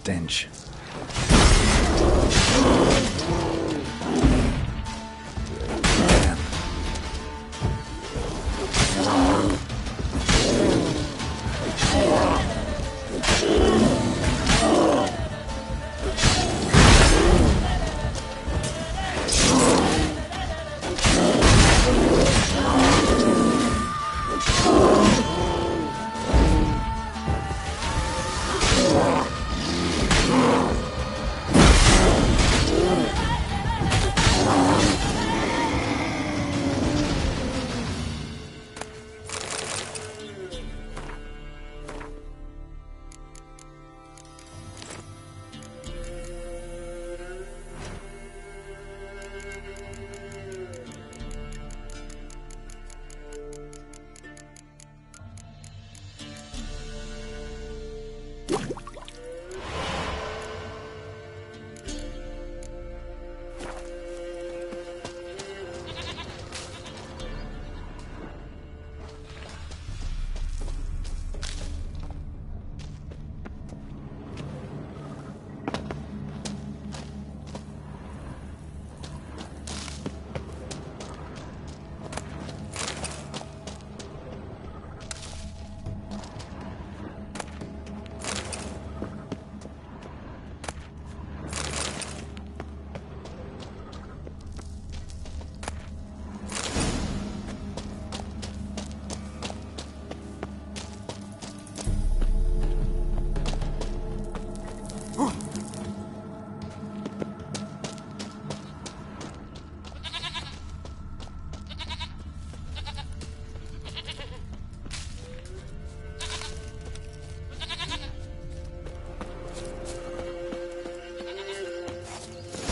stench. Damn.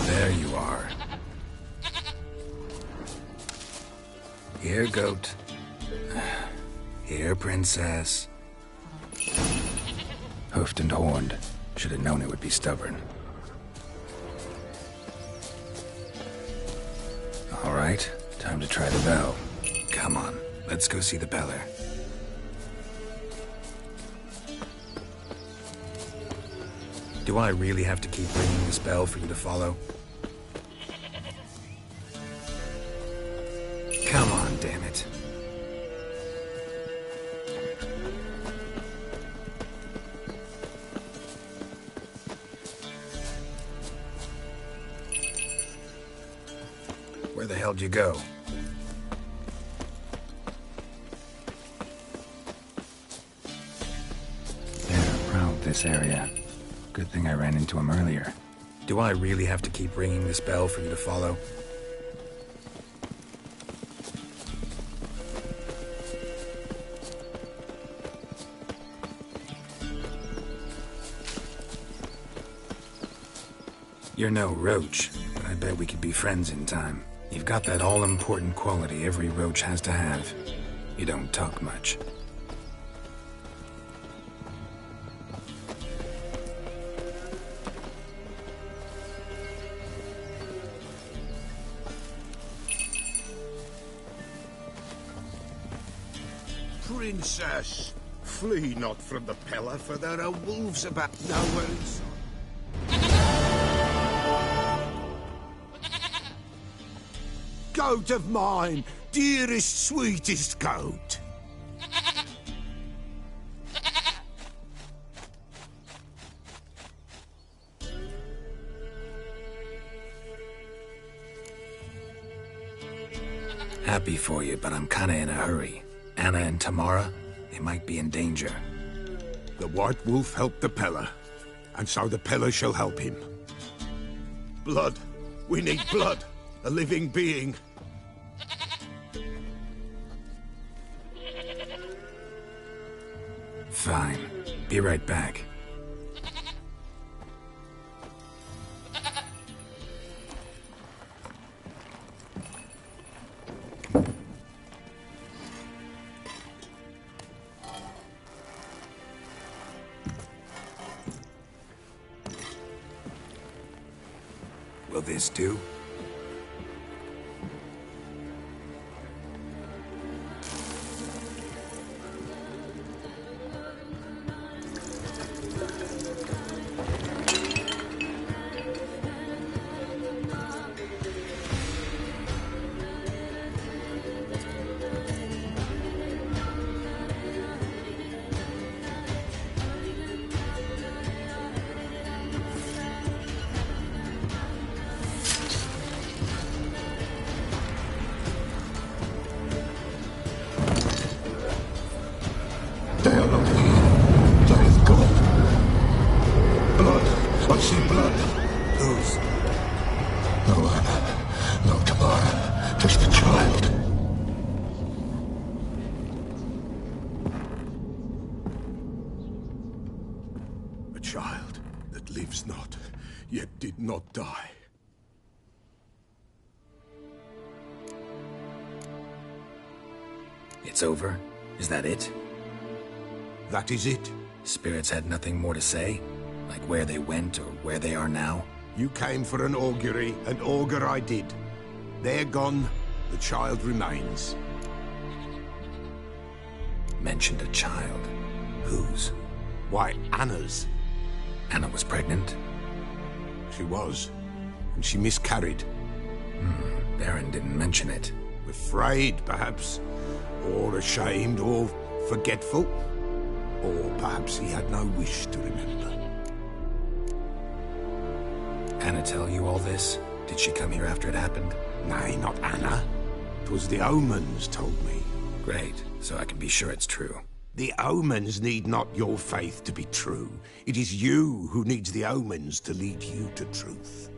There you are. Here, goat. Here, princess. Hoofed and horned. Should have known it would be stubborn. All right, time to try the bell. Come on, let's go see the beller. Do I really have to keep ringing this bell for you to follow? Come on, damn it. Where the hell'd you go? They're around this area. Good thing I ran into him earlier. Do I really have to keep ringing this bell for you to follow? You're no roach, but I bet we could be friends in time. You've got that all-important quality every roach has to have. You don't talk much. Princess, flee not from the pillar, for there are wolves about nowhere inside. Goat of mine, dearest, sweetest goat. Happy for you, but I'm kinda in a hurry. Anna and Tamara, they might be in danger. The White Wolf helped the Pillar, and so the Pillar shall help him. Blood. We need blood. A living being. Fine. Be right back. Will this do? not die. It's over? Is that it? That is it. Spirits had nothing more to say? Like where they went or where they are now? You came for an augury, and augur I did. They're gone, the child remains. Mentioned a child. Whose? Why, Anna's. Anna was pregnant? She was, and she miscarried. Baron didn't mention it. Afraid, perhaps, or ashamed, or forgetful. Or perhaps he had no wish to remember. Anna tell you all this? Did she come here after it happened? Nay, not Anna. 'Twas the omens told me. Great, so I can be sure it's true. The omens need not your faith to be true. It is you who needs the omens to lead you to truth.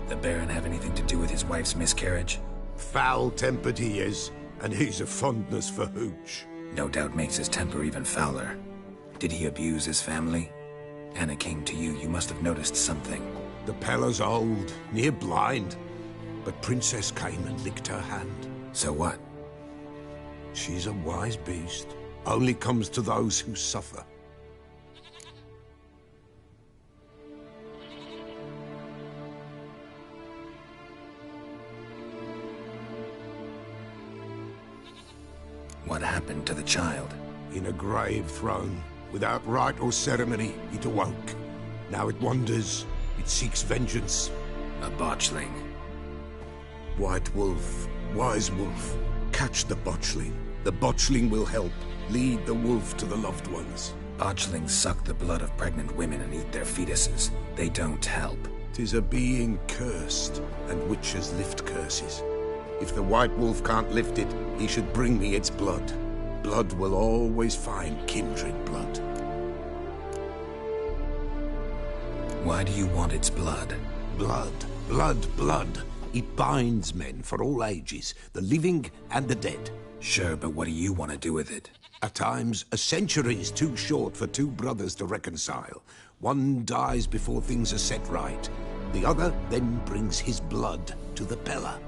The Baron have anything to do with his wife's miscarriage? Foul-tempered he is, and he's a fondness for hooch. No doubt makes his temper even fouler. Did he abuse his family? Anna came to you, you must have noticed something. The Pella's old, near blind, but Princess came and licked her hand. So what? She's a wise beast. Only comes to those who suffer. What happened to the child? In a grave thrown, without rite or ceremony, it awoke. Now it wanders, it seeks vengeance. A botchling. White Wolf, wise wolf, catch the botchling. The botchling will help, lead the wolf to the loved ones. Botchlings suck the blood of pregnant women and eat their fetuses. They don't help. 'Tis a being cursed, and witches lift curses. If the White Wolf can't lift it, he should bring me its blood. Blood will always find kindred blood. Why do you want its blood? Blood, blood, blood. It binds men for all ages, the living and the dead. Sure, but what do you want to do with it? At times, a century is too short for two brothers to reconcile. One dies before things are set right. The other then brings his blood to the Pella.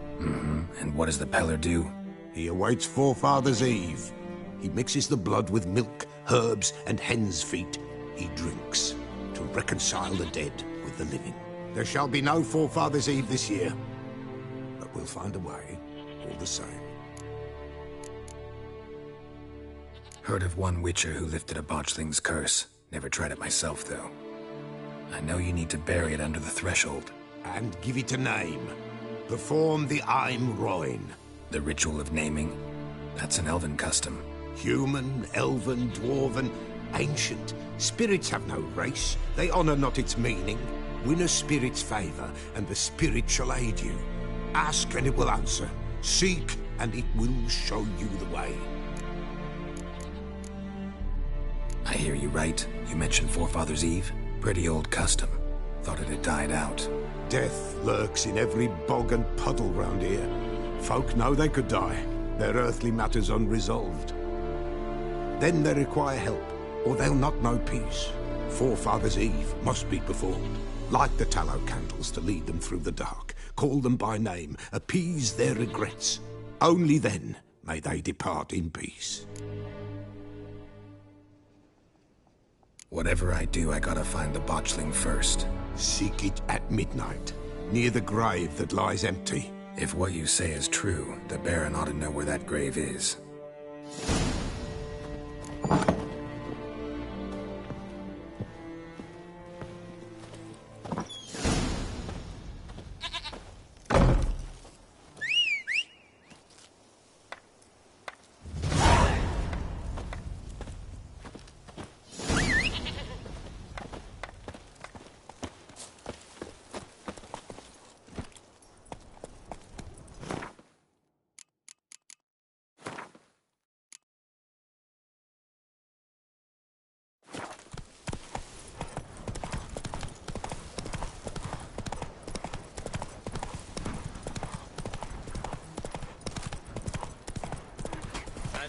And what does the Peller do? He awaits Forefathers' Eve. He mixes the blood with milk, herbs, and hen's feet. He drinks to reconcile the dead with the living. There shall be no Forefathers' Eve this year, but we'll find a way, all the same. Heard of one witcher who lifted a botchling's curse. Never tried it myself, though. I know you need to bury it under the threshold. And give it a name. Perform the Aim Roin. The ritual of naming? That's an elven custom. Human, elven, dwarven, ancient. Spirits have no race. They honor not its meaning. Win a spirit's favor, and the spirit shall aid you. Ask, and it will answer. Seek, and it will show you the way. I hear you right. You mentioned Forefathers' Eve? Pretty old custom. Thought it had died out. Death lurks in every bog and puddle round here. Folk know they could die, their earthly matters unresolved. Then they require help, or they'll not know peace. Forefathers' Eve must be performed. Light the tallow candles to lead them through the dark. Call them by name, appease their regrets. Only then may they depart in peace. Whatever I do, I gotta find the botchling first. Seek it at midnight, near the grave that lies empty. If what you say is true, the Baron ought to know where that grave is.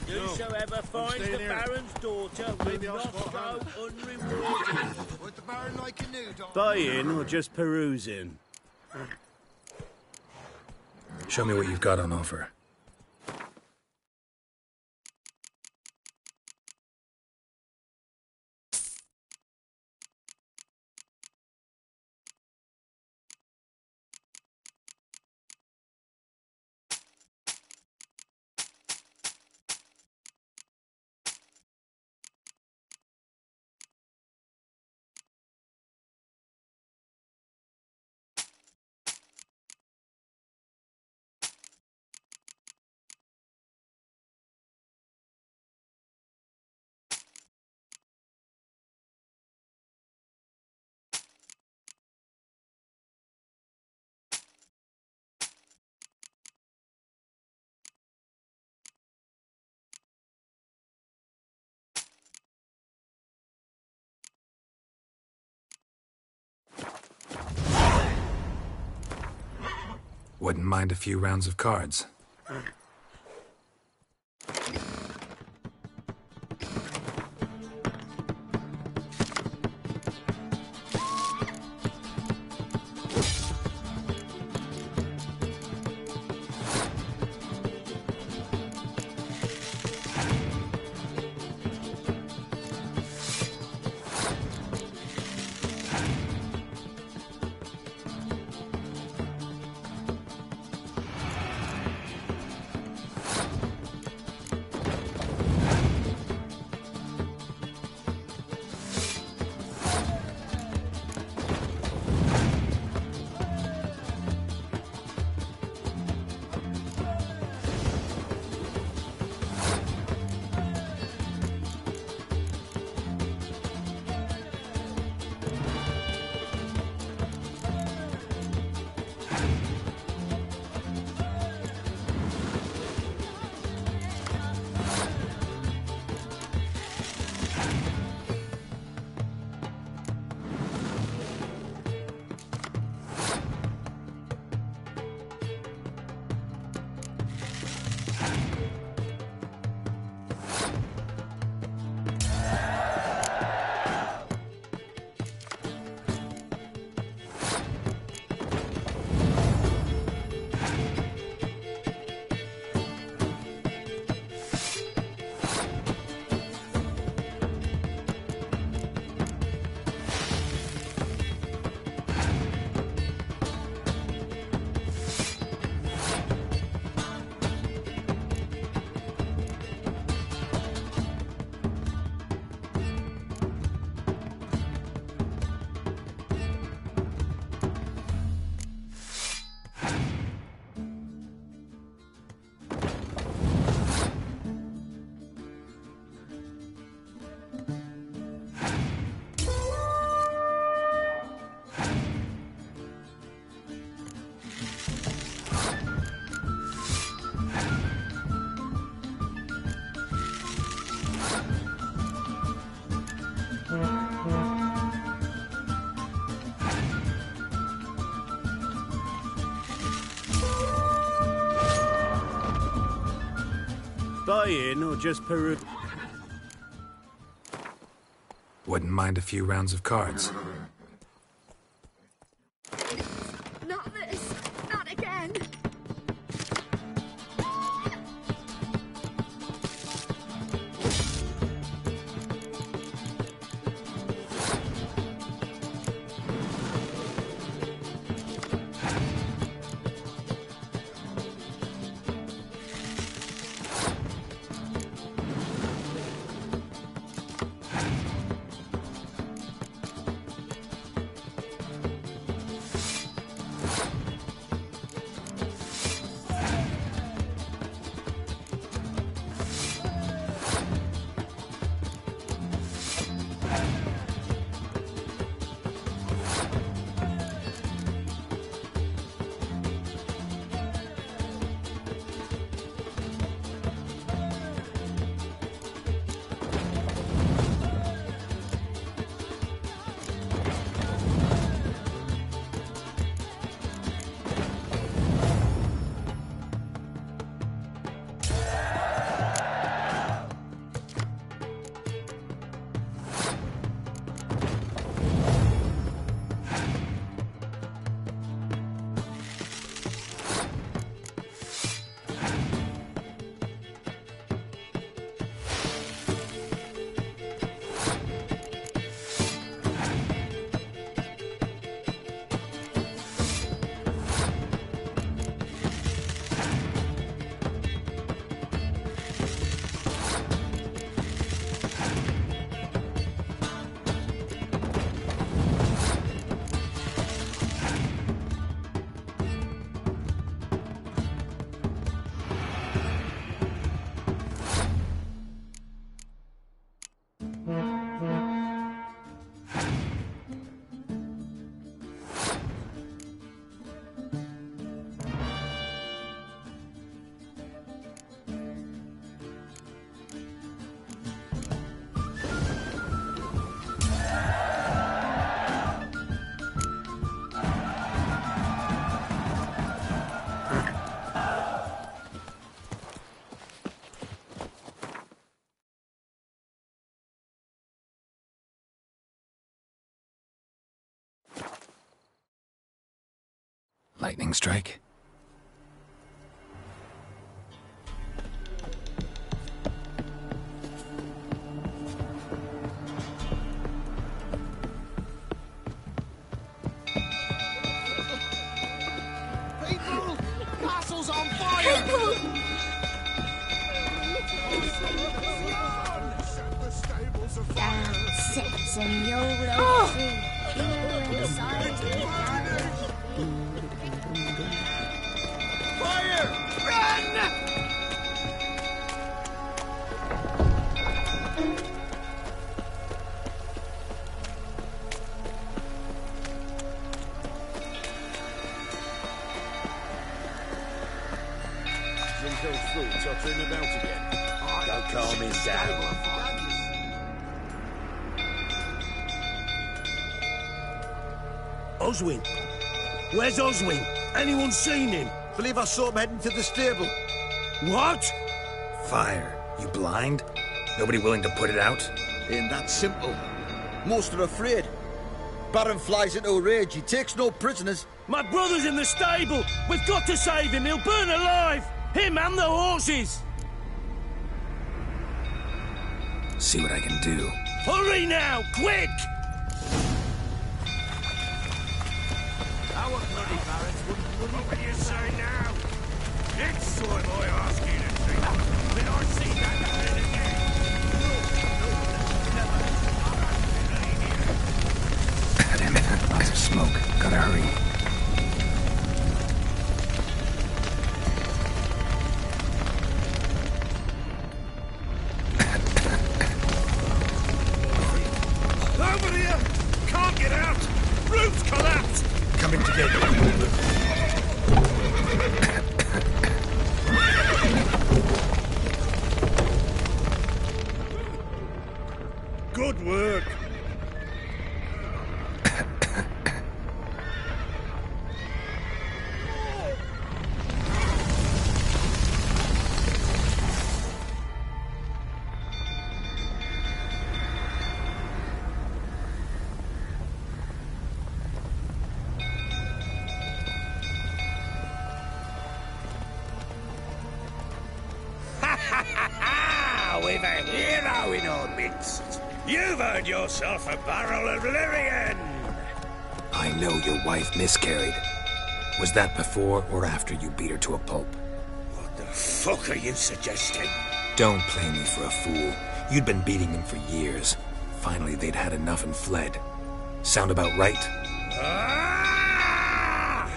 Whosoever finds the Baron's daughter will not go unrewarded. Baron like a noodle. Buying or just perusing? Show me what you've got on offer. Wouldn't mind a few rounds of cards. Buying or just perusing? Wouldn't mind a few rounds of cards. Not this! Not again! Lightning strike? People! Castle's on fire! Down sits in the old oak tree. Here inside Fire! Run! Zinco's fool tottering about again. Don't calm him down. Oswin! Where's Oswin? Anyone seen him? Believe I saw him heading to the stable. What? Fire. You blind? Nobody willing to put it out? Ain't that simple. Most are afraid. Baron flies into a rage. He takes no prisoners. My brother's in the stable! We've got to save him! He'll burn alive! Him and the horses! See what I can do. Hurry now! Quick! Our bloody barons wouldn't What will you say now? Next time I ask you to drink, when I see that happen again. Damn it, lots of smoke. Gotta hurry. Over here! Can't get out! Roof's collapsed! Coming together. Good work! We've a hero in our midst. You've earned yourself a barrel of Lyrian. I know your wife miscarried. Was that before or after you beat her to a pulp? What the fuck are you suggesting? Don't play me for a fool. You'd been beating them for years. Finally, they'd had enough and fled. Sound about right? Ah!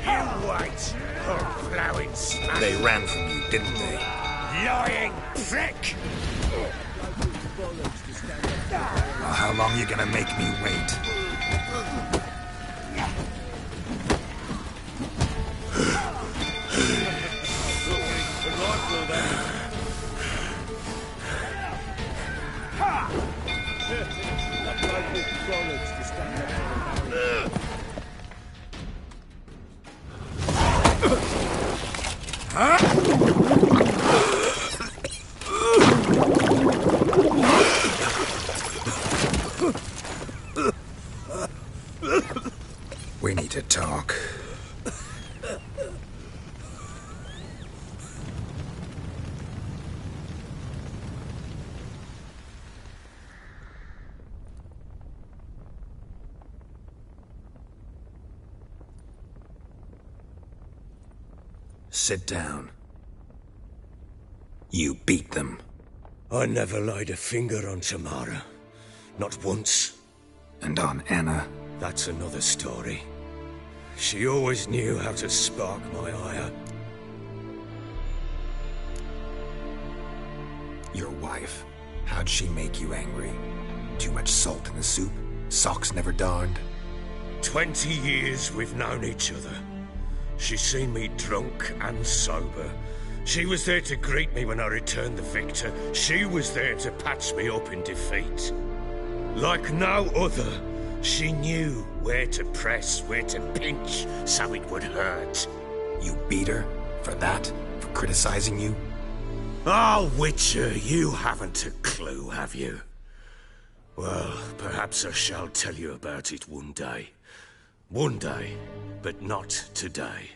You wait, oh plowing smack. They ran from you, didn't they? Lying prick! Well, how long you gonna make me wait? We need to talk. Sit down. You beat them. I never laid a finger on Tamara. Not once. And on Anna. That's another story. She always knew how to spark my ire. Your wife. How'd she make you angry? Too much salt in the soup? Socks never darned? 20 years we've known each other. She's seen me drunk and sober. She was there to greet me when I returned the victor. She was there to patch me up in defeat. Like no other, she knew where to press, where to pinch, so it would hurt. You beat her? For that? For criticizing you? Oh, Witcher, you haven't a clue, have you? Well, perhaps I shall tell you about it one day. One day, but not today.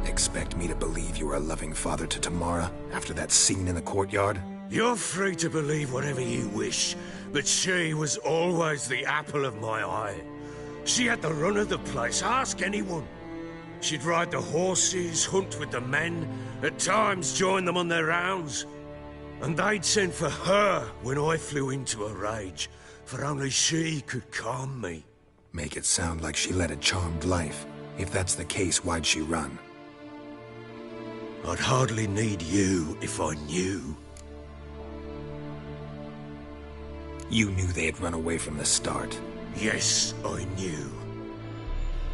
Expect me to believe you were a loving father to Tamara after that scene in the courtyard? You're free to believe whatever you wish, but she was always the apple of my eye. She had the run of the place, ask anyone. She'd ride the horses, hunt with the men, at times join them on their rounds. And they'd send for her when I flew into a rage, for only she could calm me. Make it sound like she led a charmed life. If that's the case, why'd she run? I'd hardly need you if I knew. You knew they had run away from the start. Yes, I knew.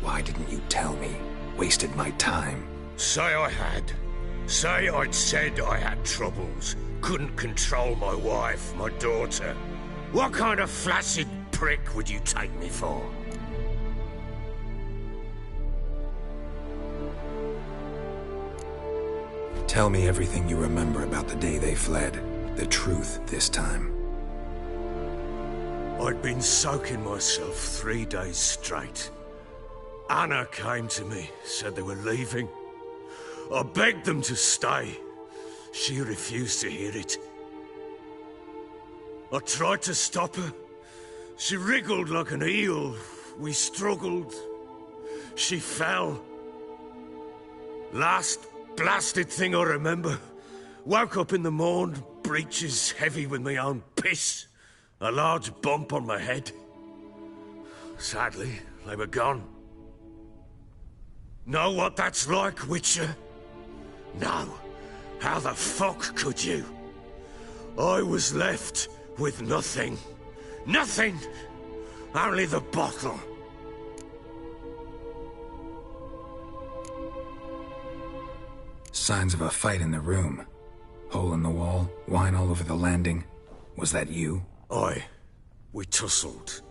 Why didn't you tell me? Wasted my time. Say I had. Say I'd said I had troubles. Couldn't control my wife, my daughter. What kind of flaccid prick would you take me for? Tell me everything you remember about the day they fled. The truth this time. I'd been soaking myself 3 days straight. Anna came to me, said they were leaving. I begged them to stay. She refused to hear it. I tried to stop her. She wriggled like an eel. We struggled. She fell. Last blasted thing I remember. Woke up in the morn, breeches heavy with my own piss. A large bump on my head. Sadly, they were gone. Know what that's like, Witcher? No. How the fuck could you? I was left with nothing. Nothing! Only the bottle. Signs of a fight in the room. Hole in the wall, wine all over the landing. Was that you? Aye. We tussled.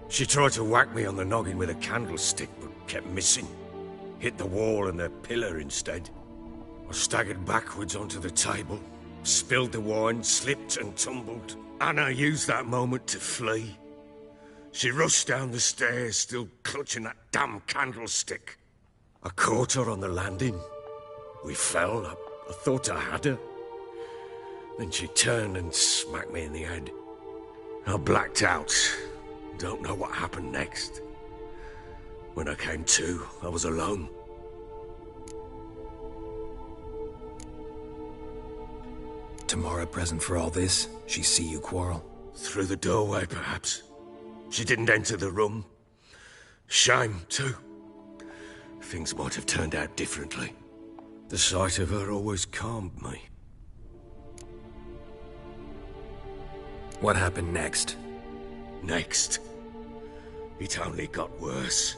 She tried to whack me on the noggin with a candlestick, but kept missing. Hit the wall and the pillar instead. I staggered backwards onto the table, spilled the wine, slipped and tumbled. Anna used that moment to flee. She rushed down the stairs, still clutching that damn candlestick. I caught her on the landing. We fell. I thought I had her. Then she turned and smacked me in the head. I blacked out. Don't know what happened next. When I came to, I was alone. Tamara present for all this? She see you quarrel? Through the doorway, perhaps. She didn't enter the room. Shame, too. Things might have turned out differently. The sight of her always calmed me. What happened next? Next? It only got worse.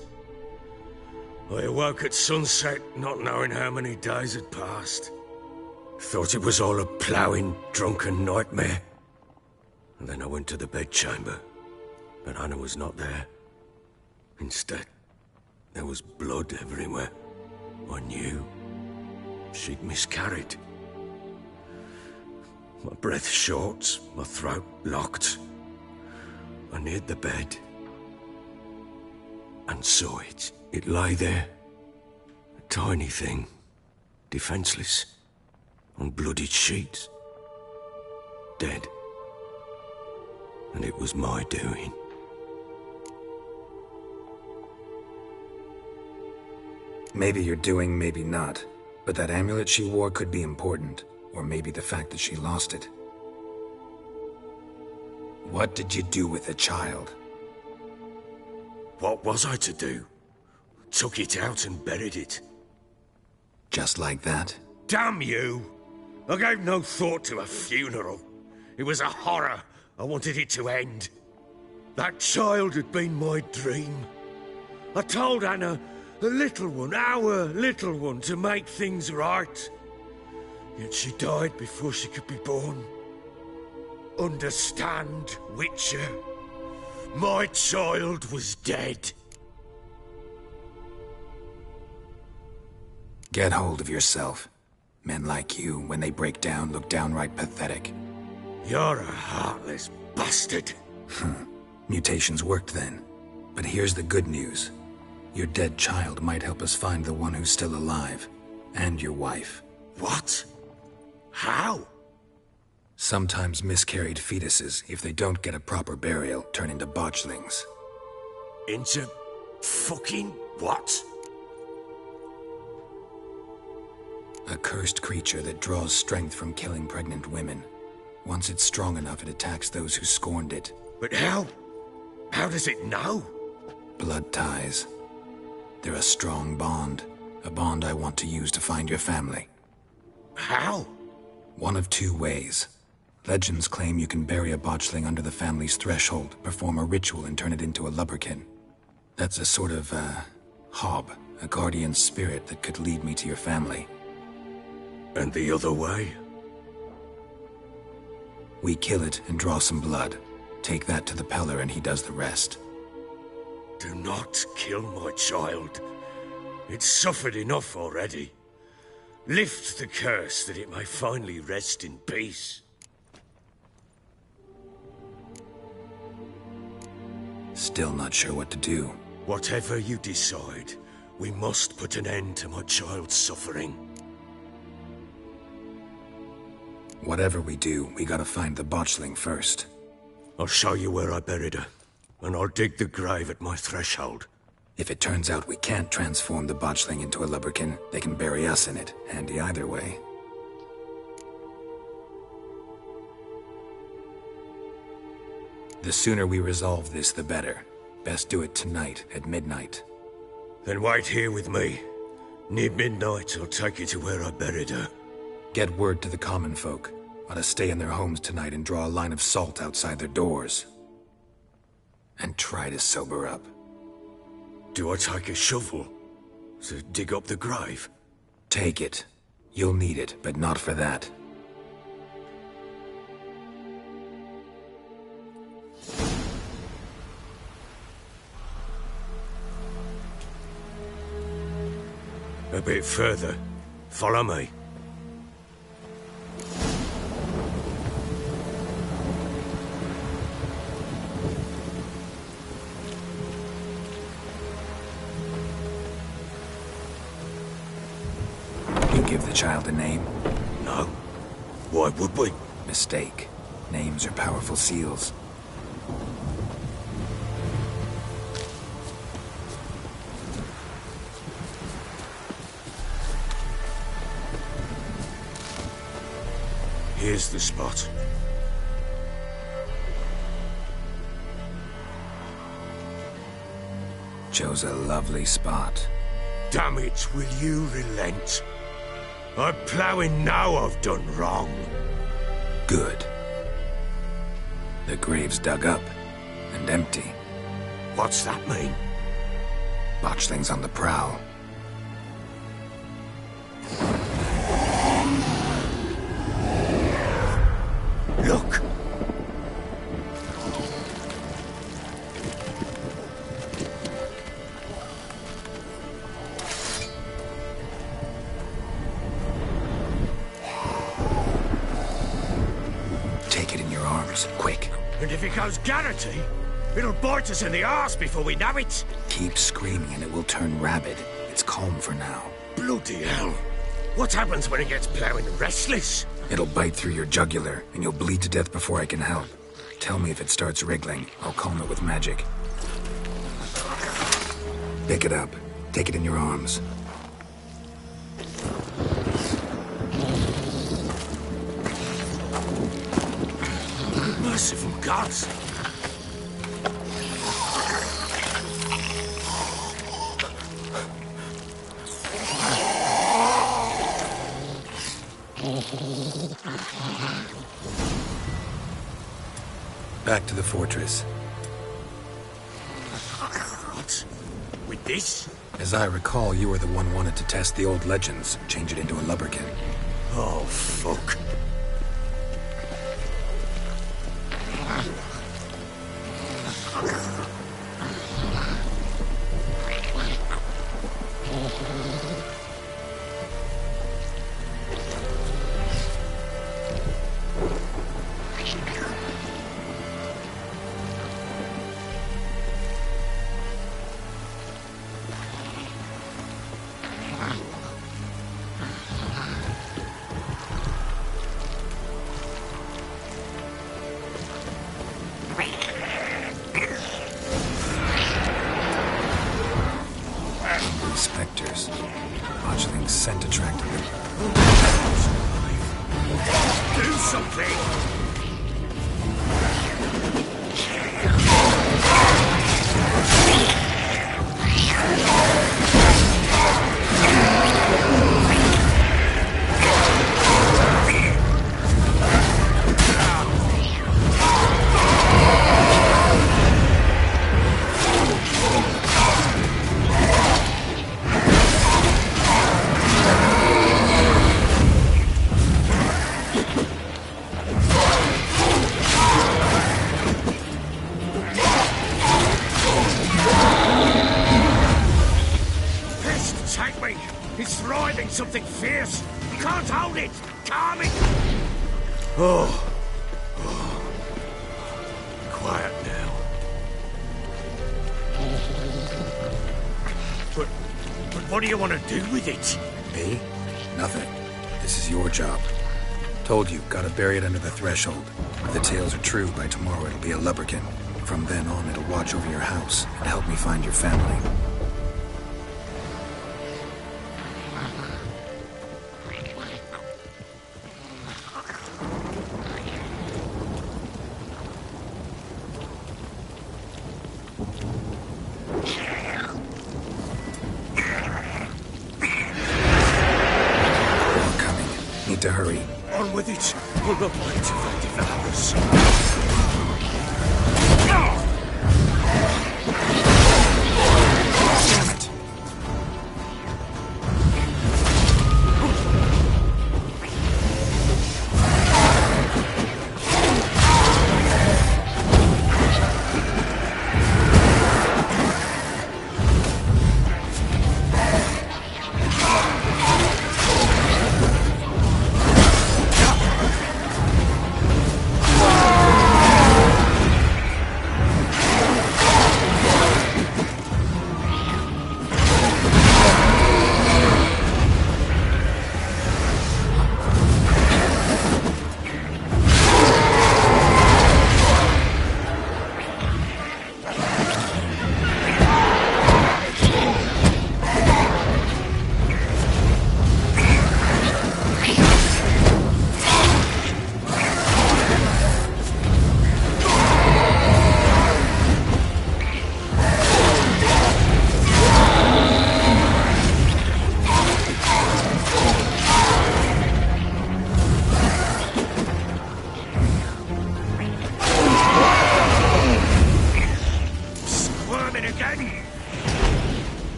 I awoke at sunset, not knowing how many days had passed. Thought it was all a ploughing, drunken nightmare. And then I went to the bedchamber, but Anna was not there. Instead, there was blood everywhere. I knew she'd miscarried. My breath short, my throat locked. I neared the bed and saw it. It lay there, a tiny thing, defenseless, on bloodied sheets, dead. And it was my doing. Maybe you're doing, maybe not. But that amulet she wore could be important. Or maybe the fact that she lost it. What did you do with the child? What was I to do? Took it out and buried it. Just like that? Damn you! I gave no thought to a funeral. It was a horror. I wanted it to end. That child had been my dream. I told Anna, the little one, our little one, to make things right. Yet she died before she could be born. Understand, Witcher? My child was dead. Get hold of yourself. Men like you, when they break down, look downright pathetic. You're a heartless bastard. Mutations worked then. But here's the good news. Your dead child might help us find the one who's still alive. And your wife. What? How? Sometimes miscarried fetuses, if they don't get a proper burial, turn into botchlings. Into fucking what? A cursed creature that draws strength from killing pregnant women. Once it's strong enough, it attacks those who scorned it. But how? How does it know? Blood ties. They're a strong bond. A bond I want to use to find your family. How? One of two ways. Legends claim you can bury a botchling under the family's threshold, perform a ritual, and turn it into a lubberkin. That's a sort of, hob, a guardian spirit that could lead me to your family. And the other way? We kill it and draw some blood. Take that to the Peller and he does the rest. Do not kill my child. It's suffered enough already. Lift the curse that it may finally rest in peace. Still not sure what to do. Whatever you decide, we must put an end to my child's suffering. Whatever we do, we gotta find the botchling first. I'll show you where I buried her, and I'll dig the grave at my threshold. If it turns out we can't transform the botchling into a lubberkin, they can bury us in it. Handy either way. The sooner we resolve this, the better. Best do it tonight, at midnight. Then wait here with me. Near midnight, I'll take you to where I buried her. Get word to the common folk. Ought to stay in their homes tonight and draw a line of salt outside their doors. And try to sober up. Do I take a shovel to dig up the grave? Take it. You'll need it, but not for that. A bit further. Follow me. You give the child a name? No. Why would we? Mistake. Names are powerful seals. Here's the spot. Chose a lovely spot. Damn it, will you relent? I'm ploughing now I've done wrong. Good. The grave's dug up and empty. What's that mean? Botchling's on the prowl. Look! Take it in your arms, quick. And if it goes Garrity, it'll bite us in the arse before we know it. Keep screaming and it will turn rabid. It's calm for now. Bloody hell. What happens when it gets ploughing restless? It'll bite through your jugular, and you'll bleed to death before I can help. Tell me if it starts wriggling. I'll calm it with magic. Pick it up. Take it in your arms. Merciful gods! Back to the fortress. What? With this? As I recall, you were the one wanted to test the old legends, change it into a lubberkin. Oh, fuck. specters. Botchling's scent attracted them. Do something! It's thriving something fierce. You can't hold it. Calm it. Oh. Quiet now. But what do you want to do with it? Me? Nothing. This is your job. Told you, gotta bury it under the threshold. If the tales are true, by tomorrow it'll be a lubberkin. From then on, it'll watch over your house and help me find your family. Need to hurry. On with it. We'll not wait till they devour us. Damn it.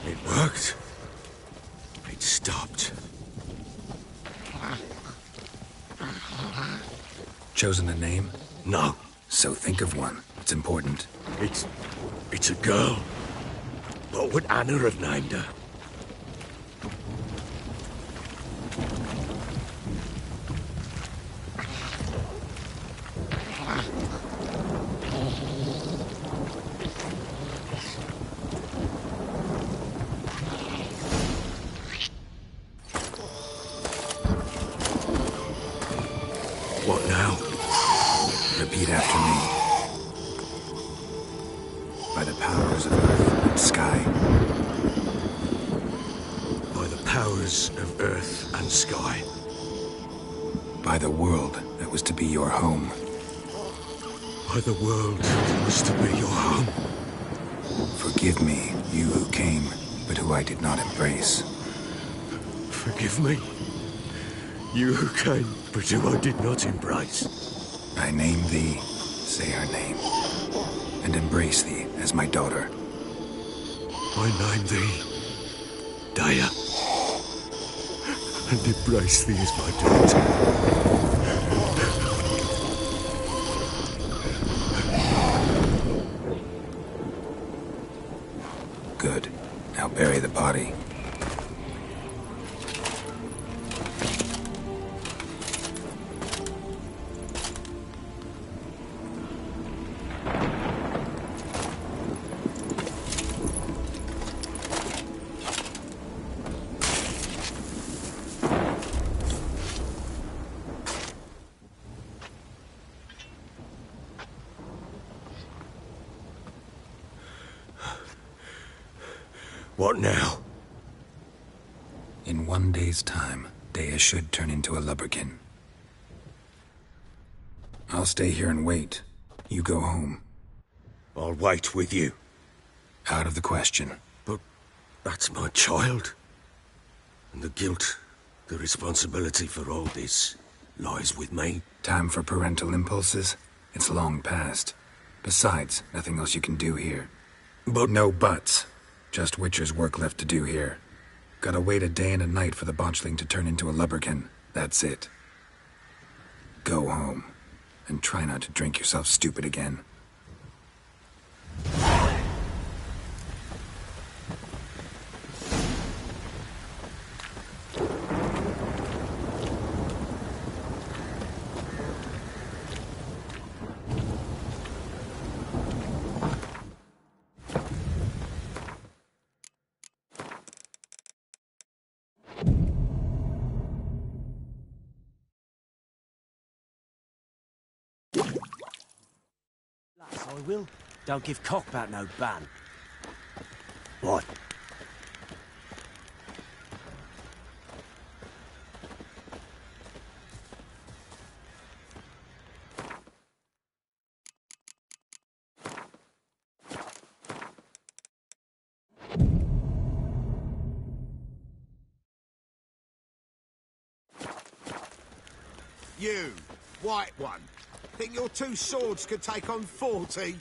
It worked. It stopped. Chosen a name? No. So think of one. It's important. It's a girl. What would Anna have named her? What now? Repeat after me. By the powers of earth and sky. By the powers of earth and sky. By the world that was to be your home. By the world that was to be your home. Forgive me, you who came, but who I did not embrace. Forgive me. You who came, but who I did not embrace. I name thee, say her name, and embrace thee as my daughter. I name thee, Daya, and embrace thee as my daughter. Good. Now bury the body. What now? one day's time, Dea should turn into a lubberkin. I'll stay here and wait. You go home. I'll wait with you. Out of the question. But that's my child. And the guilt, the responsibility for all this lies with me. Time for parental impulses? It's long past. Besides, nothing else you can do here. But No buts. Just Witcher's work left to do here. Gotta wait a day and a night for the botchling to turn into a lubberkin. That's it. Go home. And try not to drink yourself stupid again. I will. Don't give cock about no ban. what? You, white one. Think your two swords could take on 40?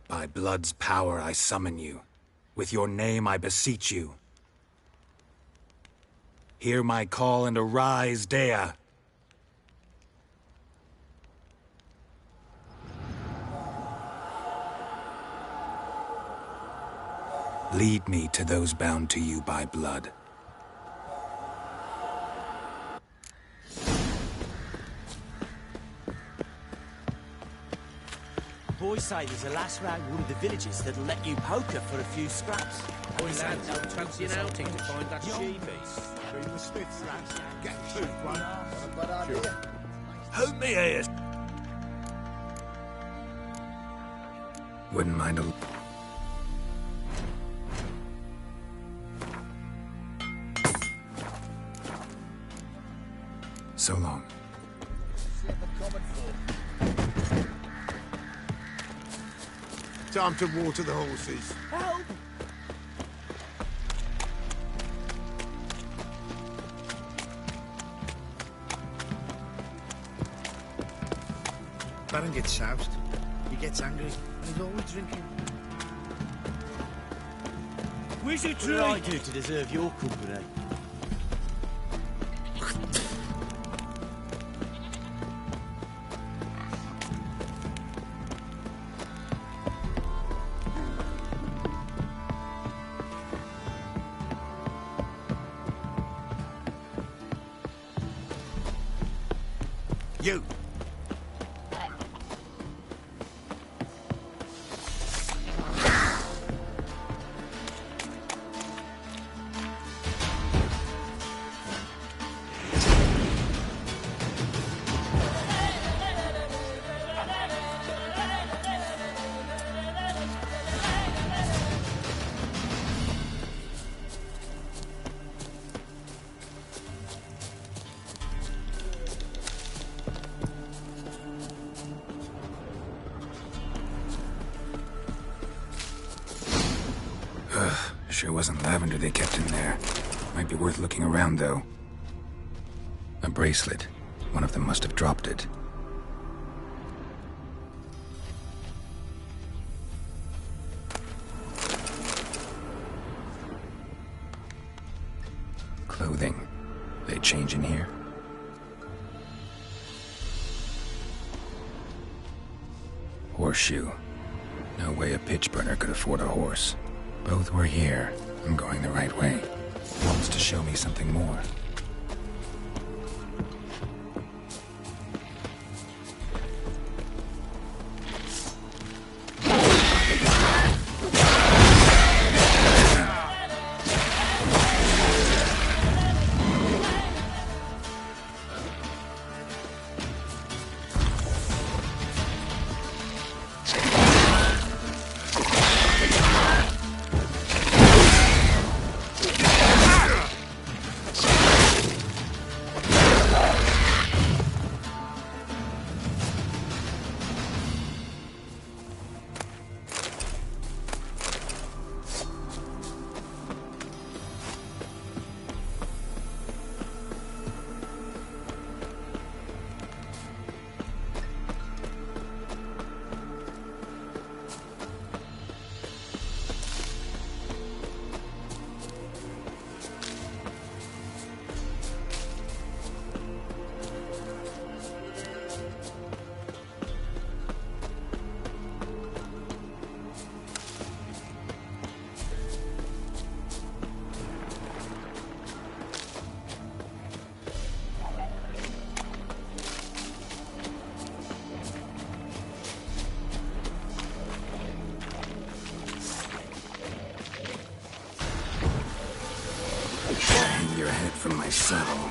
By blood's power I summon you. With your name I beseech you. Hear my call and arise, Dea. Lead me to those bound to you by blood. Boys say there's a lass round one of the villages that'll let you poker for a few scraps. Boy, lad, don't fancy an outing to find that she-beast. Through the Smiths, lads. Get two, one. Hold me ears. Wouldn't mind a... So long. Time to water the horses. Help! Baron gets soused. He gets angry, and he's always drinking. Where's it, What did I do to deserve your company? You. Sure wasn't lavender they kept in there. Might be worth looking around, though. A bracelet. One of them must have dropped it. Clothing. They change in here? Horseshoe. No way a pitch burner could afford a horse. Both were here. I'm going the right way. Wants to show me something more. subtle.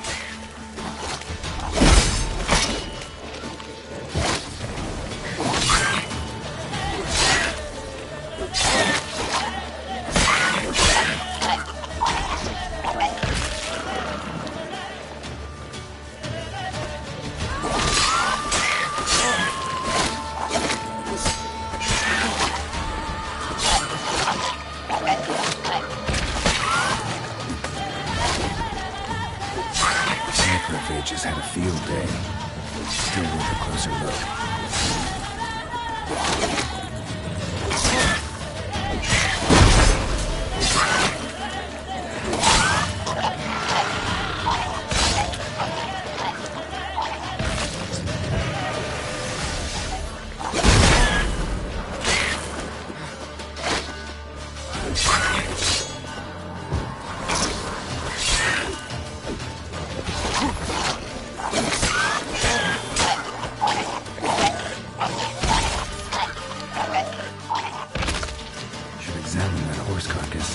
Necrophages had a field day. Still worth a closer look. Should examine that horse carcass.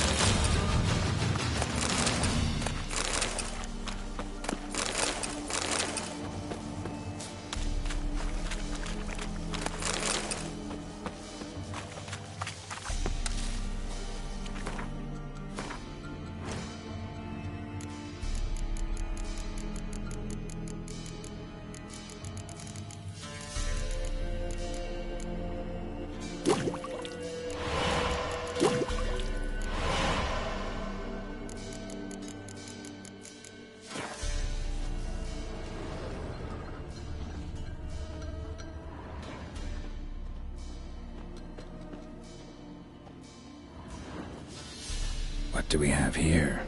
What do we have here?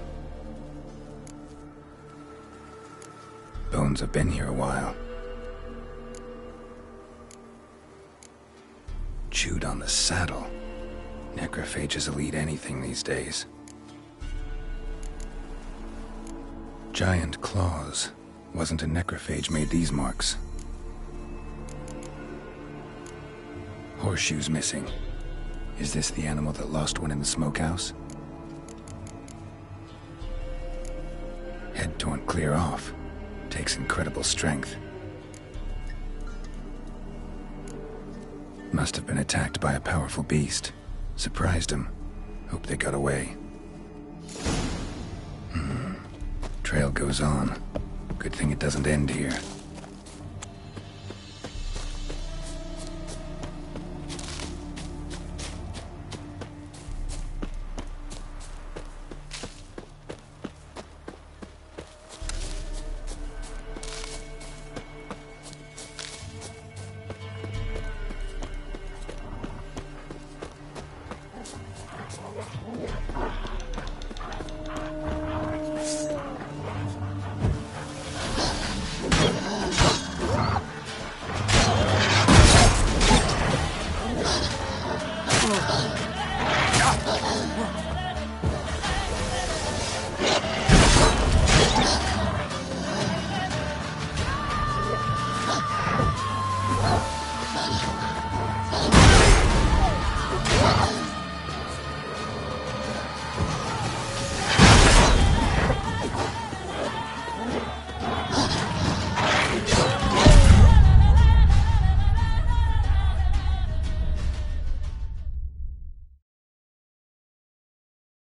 Bones have been here a while. Chewed on the saddle. Necrophages will eat anything these days. Giant claws. Wasn't a necrophage made these marks. Horseshoes missing. Is this the animal that lost one in the smokehouse? Head torn clear off. Takes incredible strength. Must have been attacked by a powerful beast. Surprised him. Hope they got away. Trail goes on. Good thing it doesn't end here.